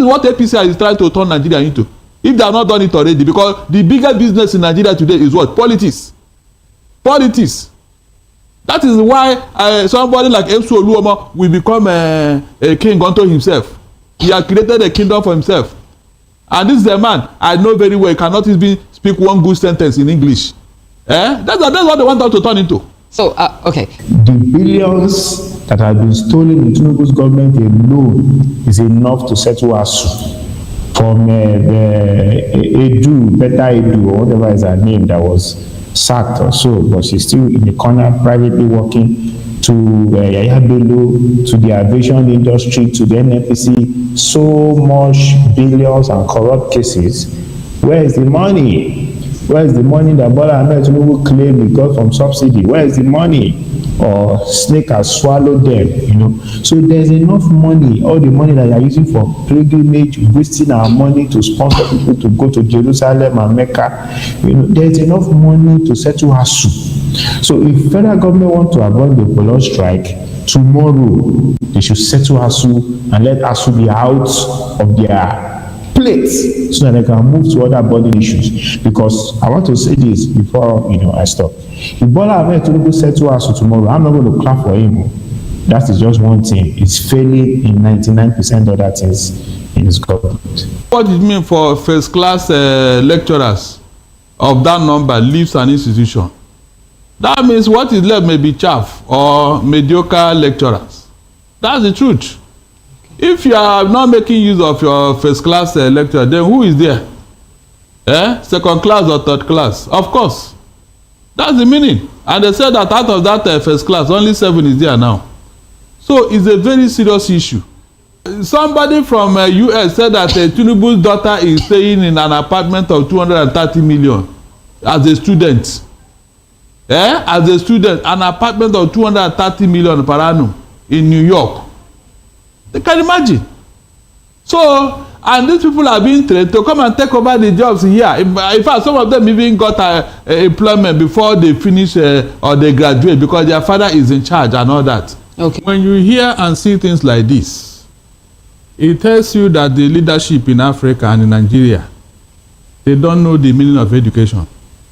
is what APC is trying to turn Nigeria into. If they have not done it already, because the biggest business in Nigeria today is what? Politics. Politics. That is why somebody like ASUU will become a king unto himself. He has created a kingdom for himself. And this is a man I know very well. He cannot even speak one good sentence in English. That's what they want us to turn into. So, okay. The billions that have been stolen in Tinubu's government alone is enough to settle ASUU. From Edu, Better Edu, or whatever is her name, that was sacked or so, but she's still in the corner privately working, to Yaya Bello, to the aviation industry, to the NNPC, so much billions and corrupt cases. Where is the money? Where is the money that Bola Ahmed Tinubu claimed he got from subsidy? Where is the money? Or snake has swallowed them, you know. So there's enough money, all the money that you are using for pilgrimage, wasting our money to sponsor people to go to Jerusalem and Mecca. You know, there's enough money to settle ASUU. So if federal government want to avoid the prolonged strike, tomorrow they should settle ASUU and let ASUU be out of their plates so that they can move to other burning issues. Because I want to say this before I stop. If Bola Ahmed Tinubu settle ASUU tomorrow, I'm not going to clap for him. That is just one thing. It's failing in 99% other things in his government. What it mean for first class lecturers of that number leaves an institution? That means what is left may be chaff or mediocre lecturers. That's the truth. If you are not making use of your first class lecturer, then who is there? Second class or third class? Of course. That's the meaning. And they said that out of that first class, only 7 is there now. So it's a very serious issue. Somebody from US said that Tinubu's daughter is staying in an apartment of 230 million as a student. As a student, an apartment of 230 million per annum in New York. They can imagine. So, and these people are being trained to come and take over the jobs here. In fact, some of them even got employment before they finish or they graduate because their father is in charge and all that. Okay. When you hear and see things like this, it tells you that the leadership in Africa and in Nigeria, they don't know the meaning of education.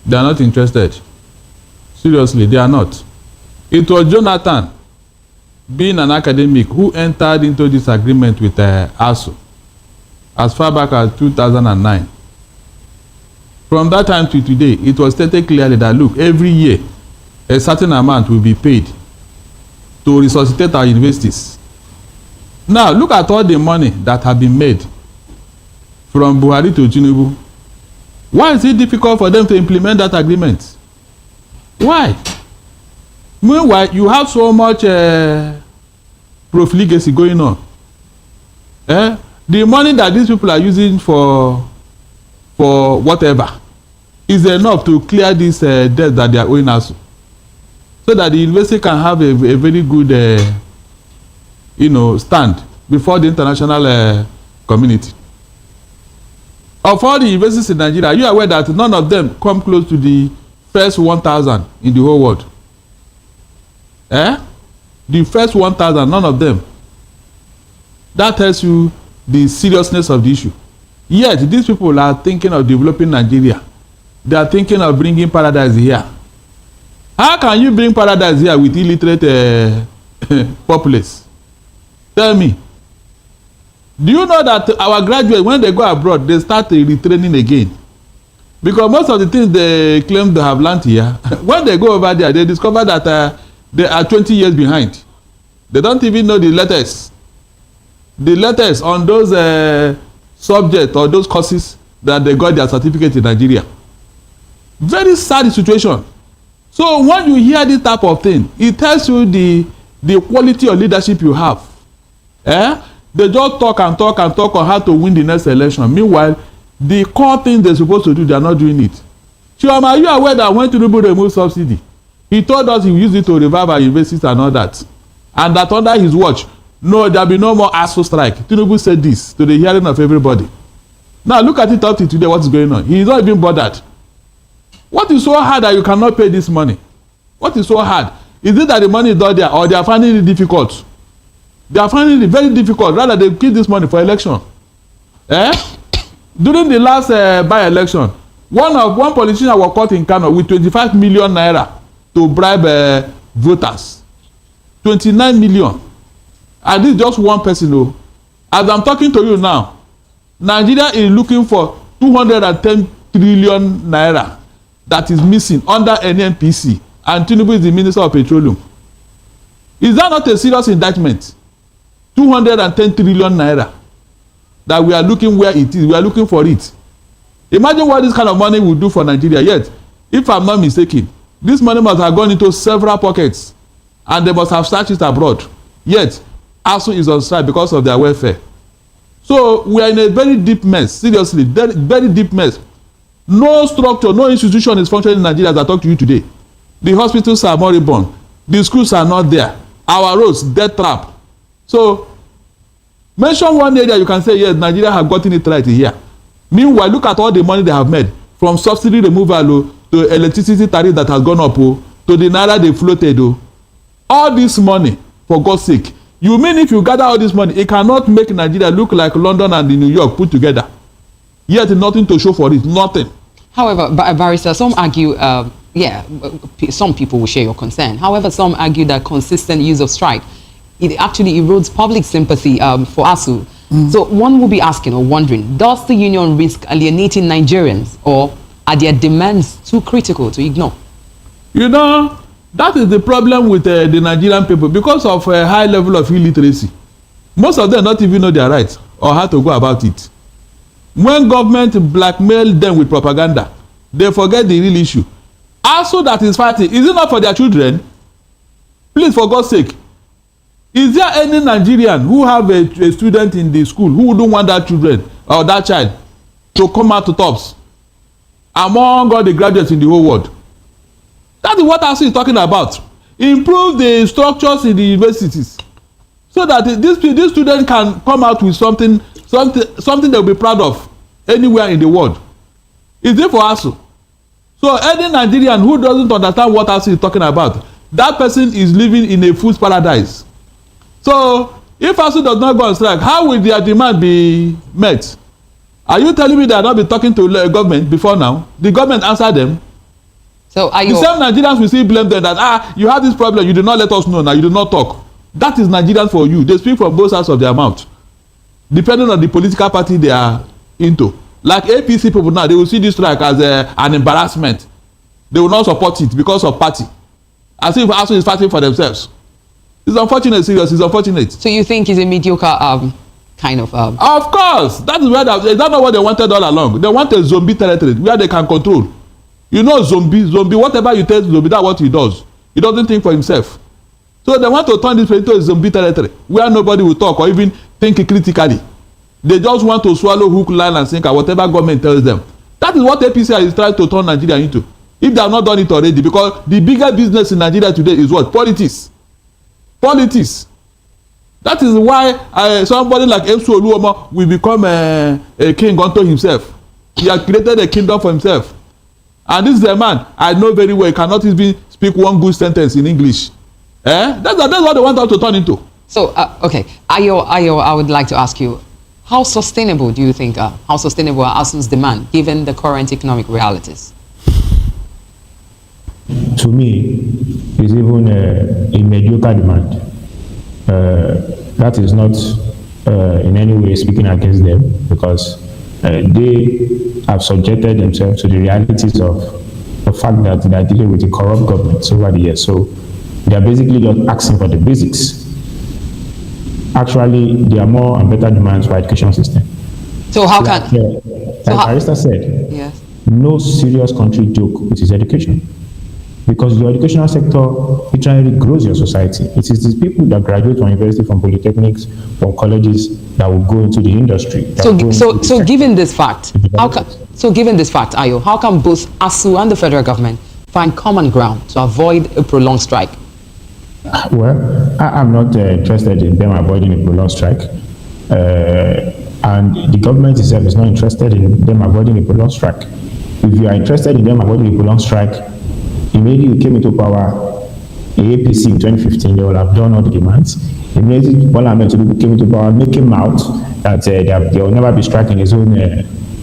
They are not interested. Seriously, they are not. It was Jonathan, being an academic, who entered into this agreement with ASUU as far back as 2009. From that time to today, it was stated clearly that, look, every year, a certain amount will be paid to resuscitate our universities. Now, look at all the money that have been made from Buhari to Tinubu. Why is it difficult for them to implement that agreement? Why? Meanwhile, you have so much profligacy going on. The money that these people are using for whatever is enough to clear this debt that they are owing us, so that the university can have a very good stand before the international community. Of all the universities in Nigeria, you are aware that none of them come close to the first 1,000 in the whole world. The first 1,000, none of them. That tells you the seriousness of the issue. Yet, these people are thinking of developing Nigeria. They are thinking of bringing paradise here. How can you bring paradise here with illiterate populace? Tell me. Do you know that our graduates, when they go abroad, they start retraining again? Because most of the things they claim they have learned here, when they go over there, they discover that they are 20 years behind. They don't even know the letters. The letters on those subjects or those courses that they got their certificate in Nigeria. Very sad situation. So when you hear this type of thing, it tells you the quality of leadership you have. They just talk and talk and talk on how to win the next election. Meanwhile, the core things they're supposed to do, they are not doing it. Chioma, are you aware that when Tinubu removed subsidy, he told us he will use it to revive our universities and all that? And that under his watch, no, there will be no more ASUU strike. Tinubu said this to the hearing of everybody. Now look at it up to today, what is going on. He is not even bothered. What is so hard that you cannot pay this money? What is so hard? Is it that the money is not there, or they are finding it difficult? They are finding it very difficult, rather they keep this money for election. During the last by-election, one politician was caught in Kano with 25 million naira to bribe voters. 29 million. And this is just one person. Oh. As I'm talking to you now, Nigeria is looking for 210 trillion naira that is missing under NNPC, and Tinubu is the Minister of Petroleum. Is that not a serious indictment? 210 trillion naira that we are looking where it is. We are looking for it. Imagine what this kind of money will do for Nigeria. Yet, if I'm not mistaken, this money must have gone into several pockets, and they must have searched it abroad. Yet, ASUU is on strike because of their welfare. So we are in a very deep mess. Seriously, very, very deep mess. No structure, no institution is functioning in Nigeria as I talk to you today. The hospitals are moribund. The schools are not there. Our roads, death trap. So, mention one area you can say, yes, Nigeria have gotten it right here. Meanwhile, look at all the money they have made. From subsidy removal to electricity tariff that has gone up to the naira they floated. All this money, for God's sake. You mean if you gather all this money, it cannot make Nigeria look like London and New York put together? Yet nothing to show for it, nothing. However, Barrister, some argue, some people will share your concern. However, some argue that consistent use of strike, it actually erodes public sympathy for ASUU. So one will be asking or wondering, does the union risk alienating Nigerians, or are their demands too critical to ignore? You know, that is the problem with the Nigerian people because of a high level of illiteracy. Most of them don't even know their rights or how to go about it. When government blackmail them with propaganda, they forget the real issue. ASUU that is fighting, is it not for their children? Please, for God's sake. Is there any Nigerian who have a student in the school who wouldn't want that children or that child to come out to tops among all the graduates in the whole world? That is what ASUU is talking about. Improve the structures in the universities so that this student can come out with something they'll be proud of anywhere in the world. Is it for ASUU? So any Nigerian who doesn't understand what ASUU is talking about, that person is living in a fool's paradise. So if ASUU does not go on strike, how will their demand be met? Are you telling me they are not been talking to the government before now? The government answered them. So the same Nigerians will still blame them that you have this problem, you did not let us know, now you did not talk. That is Nigerians for you. They speak from both sides of their mouth, depending on the political party they are into. Like APC people now, they will see this strike as an embarrassment. They will not support it because of party, as if ASUU is fighting for themselves. It's unfortunate, serious. It's unfortunate. So you think it's a mediocre kind of? Of course, that is where that's not what they wanted all along. They want a zombie territory where they can control. You know, zombie, whatever you tell zombie, that's what he does. He doesn't think for himself. So they want to turn this into a zombie territory where nobody will talk or even think critically. They just want to swallow hook, line, and sinker whatever government tells them. That is what APC is trying to turn Nigeria into. If they have not done it already, because the bigger business in Nigeria today is what? Politics. Politics. That is why somebody like ASUU Oluomo will become a king unto himself. He has created a kingdom for himself. And this is a man I know very well. He cannot even speak one good sentence in English. That's what they want us to turn into. So, okay. Ayo, I would like to ask you, how sustainable do you think, how sustainable are ASUU's demand given the current economic realities? To me, it's even a mediocre demand. That is not in any way speaking against them, because they have subjected themselves to the realities of the fact that they are dealing with a corrupt government over the years. So they are basically just asking for the basics. Actually, there are more and better demands for education system. So how can... Like Barrister said, yes, no serious country joke with its education. Because the educational sector literally grows your society. It is these people that graduate from university, from polytechnics, from colleges, that will go into the industry. So given this fact, Ayo, how can both ASUU and the federal government find common ground to avoid a prolonged strike? Well, I'm not interested in them avoiding a prolonged strike. And the government itself is not interested in them avoiding a prolonged strike. If you are interested in them avoiding a prolonged strike, immediately you came into power, APC in 2015, they will have done all the demands. Immediately, Bola Ahmed Tinubu came into power, making out that they will never be striking his own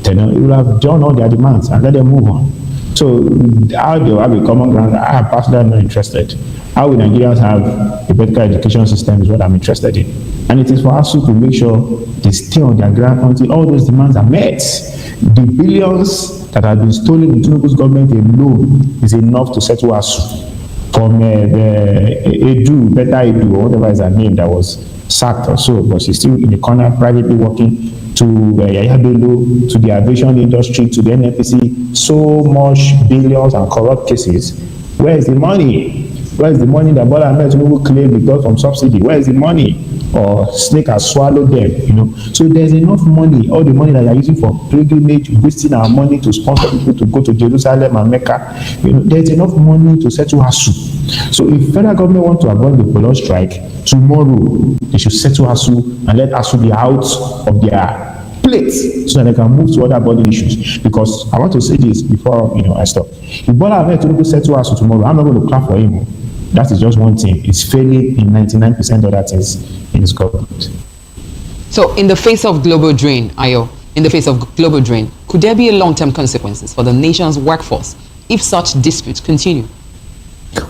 tenure. He will have done all their demands and let them move on. So how they will have a common ground, I am personally not interested. How will Nigerians have a better education system is what I'm interested in. And it is for ASUU to make sure they stay on their ground until all those demands are met. The billions that have been stolen in Tinubu's government alone is enough to settle ASUU. From Edu, Better Edu, or whatever is her name, that was sacked or so, but she's still in the corner privately working, to Yaya Bello, to the aviation industry, to the NNPC, so much billions and corrupt cases. Where is the money? Where is the money that Bola Ahmed Tinubu claimed we got from subsidy? Where is the money? Or snake has swallowed them, you know. So there's enough money, all the money that you're using for pilgrimage, wasting our money to sponsor people to go to Jerusalem and Mecca, you know, there's enough money to settle ASUU. So if federal government want to avoid the prolonged strike, tomorrow they should settle ASUU and let ASUU be out of their plate so that they can move to other body issues. Because I want to say this before I stop. If Bola Ahmed Tinubu settle ASUU tomorrow, I'm not going to clap for him. That is just one thing. It's failing in 99% of other things in his government. So in the face of global drain, Ayo, in the face of global drain, could there be a long-term consequences for the nation's workforce if such disputes continue?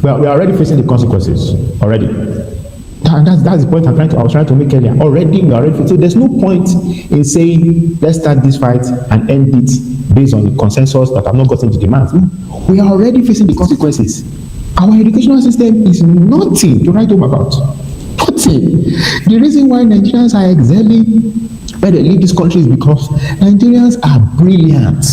Well, we are already facing the consequences already. That's the point I was trying to make earlier. Already, we are already facing. So there's no point in saying, let's start this fight and end it based on the consensus that have not gotten the demands. We are already facing the consequences. Our educational system is nothing to write home about. Nothing. The reason why Nigerians are excelling where they leave this country is because Nigerians are brilliant.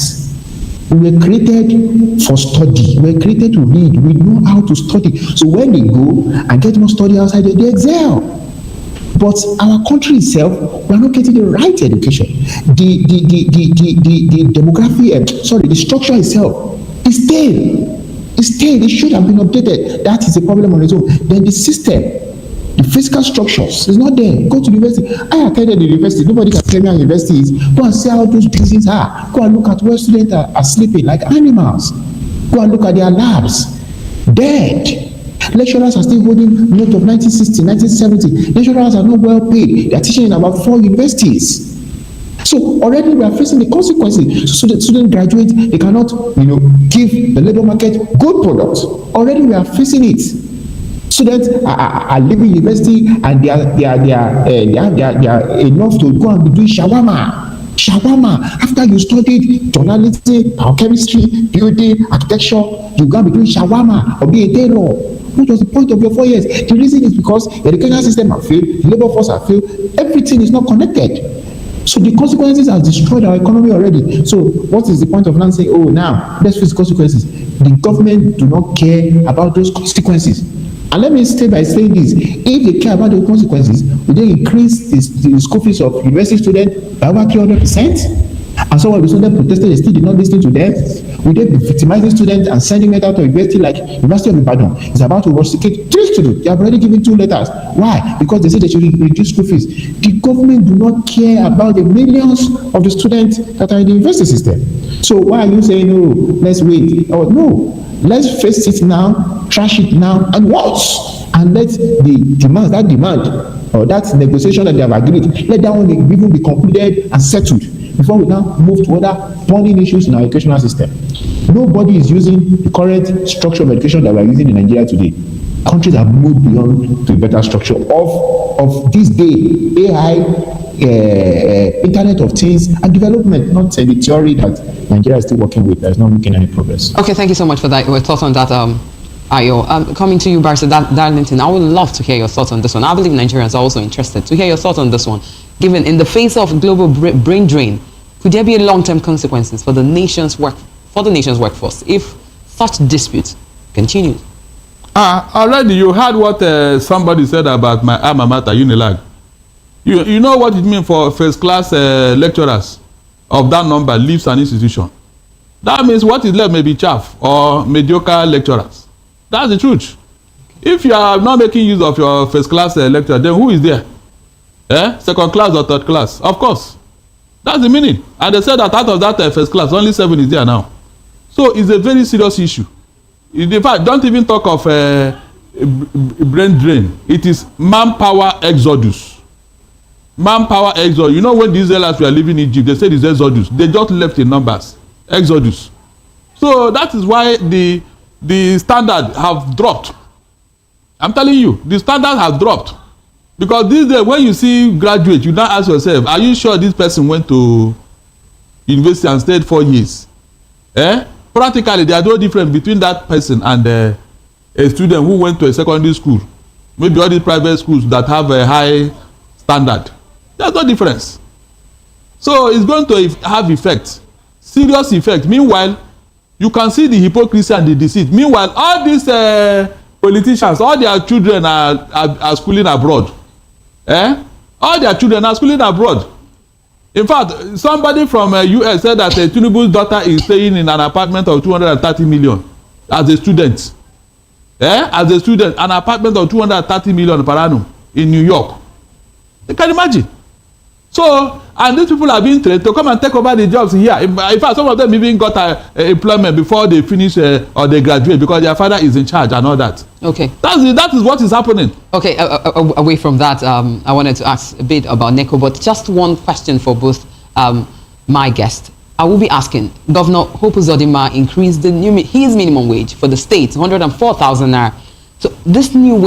We were created for study. We were created to read. We know how to study. So when they go and get more study outside, they excel. But our country itself, we are not getting the right education. The demography, the structure itself is stale. It's stale. It should have been updated. That is a problem on its own. Then the system, the physical structures is not there. Go to the university. I attended the university. Nobody can tell me how university is. Go and see how those buildings are. Go and look at where students are sleeping like animals. Go and look at their labs. Dead. Lecturers are still holding note of 1960, 1970. Lecturers are not well paid. They are teaching in about 4 universities. So already we are facing the consequences. So that students graduate, they cannot, give the labor market good products. Already we are facing it. Students are leaving university and they are enough to go and be doing shawarma. After you studied journalism, biochemistry, building, architecture, you go and be doing shawarma or be a tailor. What was the point of your 4 years? The reason is because the educational system has failed, the labor force has failed, everything is not connected. So the consequences have destroyed our economy already. So what is the point of not saying, now let's face the consequences? The government do not care about those consequences. And let me stay by saying this: if they care about the consequences, will they increase the school fees of university students by over 300%? And so when the students protested, they still did not listen to them. Will they be victimizing students and sending them out to university like University of Ibadan is about to rusticate 3 students? They have already given 2 letters. Why? Because they say they should reduce school fees. The government do not care about the millions of the students that are in the university system. So why are you saying, let's wait? Oh, no. Let's face it now, trash it now, and watch. And let the demand, or that negotiation that they have agreed, let that one even be concluded and settled before we now move to other burning issues in our educational system. Nobody is using the current structure of education that we are using in Nigeria today. Countries have moved beyond to a better structure of this day, AI, Internet of Things, and development, not the theory that Nigeria is still working with. That is not making any progress. Okay, thank you so much for that. Your thoughts on that, Ayo. Coming to you, Barrister Darlington, I would love to hear your thoughts on this one. I believe Nigerians are also interested to hear your thoughts on this one. Given in the face of global brain drain, could there be long-term consequences for the nation's workforce if such disputes continue? Already you heard what somebody said about my alma mater, Unilag. You know what it means for first-class lecturers of that number leaves an institution. That means what is left may be chaff or mediocre lecturers. That's the truth. If you are not making use of your first-class lecturer, then who is there? Second class or third class? Of course. That's the meaning. And they said that out of that first class, only 7 is there now. So it's a very serious issue. In fact, don't even talk of brain drain. It is manpower exodus. Manpower exodus. You know, when the Israelites were living in Egypt, they said it's exodus. They just left in numbers. Exodus. So that is why the standard have dropped. I'm telling you, the standard have dropped. Because these days, when you see graduate, you now ask yourself, are you sure this person went to university and stayed 4 years? Practically, there are no difference between that person and a student who went to a secondary school. Maybe all these private schools that have a high standard. There's no difference. So it's going to have effect, serious effect. Meanwhile, you can see the hypocrisy and the deceit. Meanwhile, all these politicians, all their children are schooling abroad. All their children are schooling abroad. In fact, somebody from US said that Tinubu's daughter is staying in an apartment of 230 million as a student. As a student, an apartment of 230 million per annum in New York. You can imagine. So, and these people are being trained to come and take over the jobs here. In fact, some of them even got employment before they finish or they graduate because their father is in charge and all that. Okay. That is what is happening. Okay, away from that, I wanted to ask a bit about NECO, but just one question for both my guests. I will be asking, Governor Hope Uzodinma increased his minimum wage for the state, 104,000 naira. So this new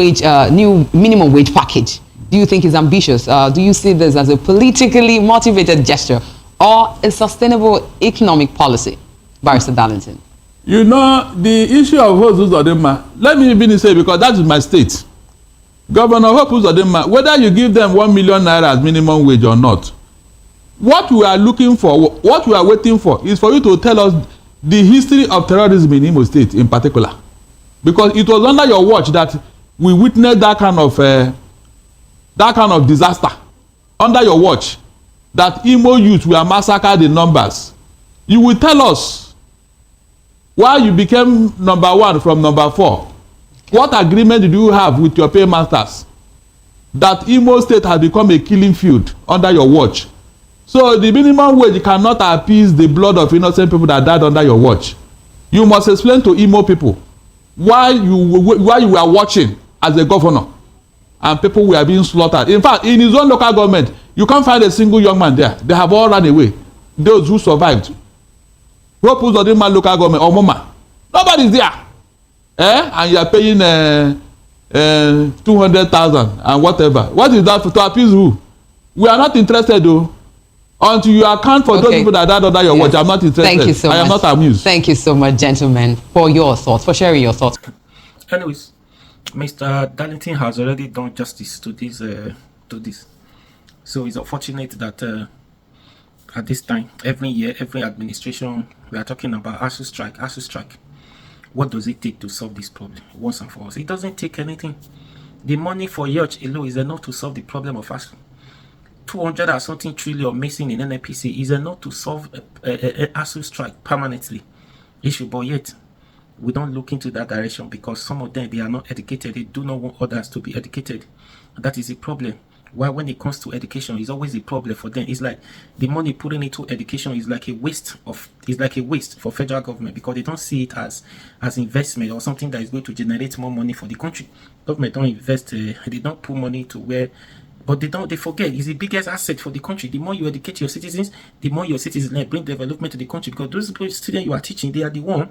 minimum wage package, do you think is ambitious? Do you see this as a politically motivated gesture or a sustainable economic policy? Barrister Darlington. You know, the issue of Hope Uzodinma, let me even say, because that is my state. Governor Hope Uzodinma, whether you give them 1 million naira as minimum wage or not, what we are looking for, what we are waiting for, is for you to tell us the history of terrorism in Imo State in particular. Because it was under your watch that we witnessed that kind of disaster. Under your watch, that Imo youth were massacred in numbers. You will tell us why you became number 1 from number 4. What agreement did you have with your paymasters that Imo State has become a killing field under your watch? So the minimum wage cannot appease the blood of innocent people that died under your watch. You must explain to Imo people why you were watching as a governor and people were being slaughtered. In fact, in his own local government, you can't find a single young man there. They have all run away. Those who survived. Hope Uzodinma local government or Moma, nobody's there. And you are paying 200,000 and whatever. What is that for? To appease who? We are not interested though. Until you account for those people that died under your watch, I'm not interested. Thank you so much. I am not amused. Thank you so much, gentlemen, for your thoughts, for sharing your thoughts. Anyways, Mr. Darlington has already done justice to this. So it's unfortunate that at this time, every year, every administration, we are talking about ASUU strike. What does it take to solve this problem once and for all? It doesn't take anything. The money for yacht alone is enough to solve the problem of ASUU. 200 and something trillion missing in NNPC is enough to solve a ASUU strike permanently. Issue, but yet we don't look into that direction because some of them, they are not educated. They do not want others to be educated. That is a problem. Why, when it comes to education, it's always a problem for them. It's like the money put into education is like a waste for federal government because they don't see it as investment or something that is going to generate more money for the country. Government don't invest, they don't put money to where, but they forget it's the biggest asset for the country. The more you educate your citizens, the more your citizens bring development to the country because those students you are teaching, they are the one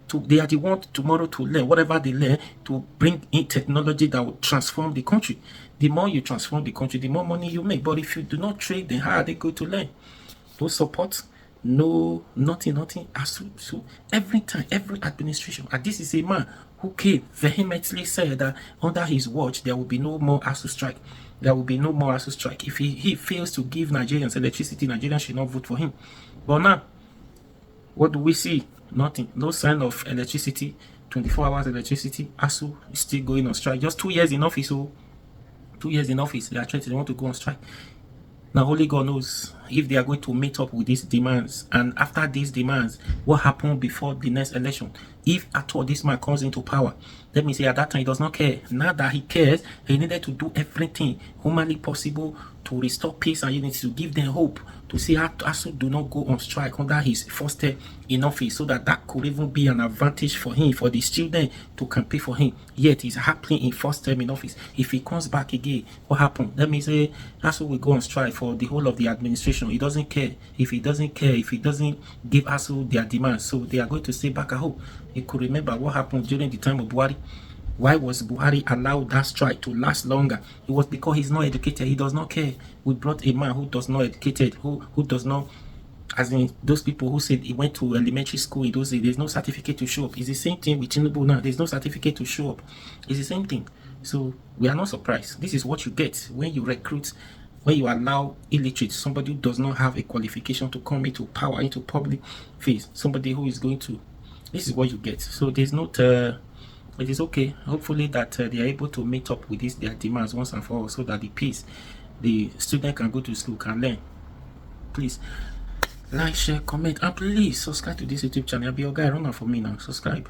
tomorrow to learn whatever they learn to bring in technology that will transform the country. The more you transform the country, the more money you make. But if you do not train, then how are they going to learn? No support, no nothing. So every time, every administration, and this is a man who came vehemently said that under his watch there will be no more ASUU strike. There will be no more ASUU strike. If he fails to give Nigerians electricity, Nigerians should not vote for him. But now, what do we see? Nothing. No sign of electricity. 24 hours electricity. ASUU is still going on strike. Just 2 years in office. 2 years in office. They are trying to want to go on strike. Now only God knows if they are going to meet up with these demands. And after these demands, what happened before the next election? If at all this man comes into power, let me say at that time he does not care. Now that he cares, he needed to do everything humanly possible to restore peace and unity, to give them hope, to see how ASUU do not go on strike under his first term in office, so that could even be an advantage for him, for the student to campaign for him. Yet he's happening in first term in office. If he comes back again, what happened? Let me say ASUU will go on strike for the whole of the administration. He doesn't care. If he doesn't care, if he doesn't give ASUU their demands, so they are going to stay back at home. You could remember what happened during the time of Buhari. Why was Buhari allowed that strike to last longer? It was because he's not educated. He does not care. We brought a man who does not educated, who does not, as in those people who said he went to elementary school in those days, there's no certificate to show up. It's the same thing with Tinubu now. There's no certificate to show up. It's the same thing. So we are not surprised. This is what you get when you recruit, when you allow illiterate, somebody who does not have a qualification to come into power, into public face, somebody who is going to, this is what you get. So there's not, it is okay. Hopefully that they are able to meet up with their demands once and for all, so that the student can go to school, can learn. Please like, share, comment, and please subscribe to this YouTube channel. I'll be your guy. Run out for me now. Subscribe.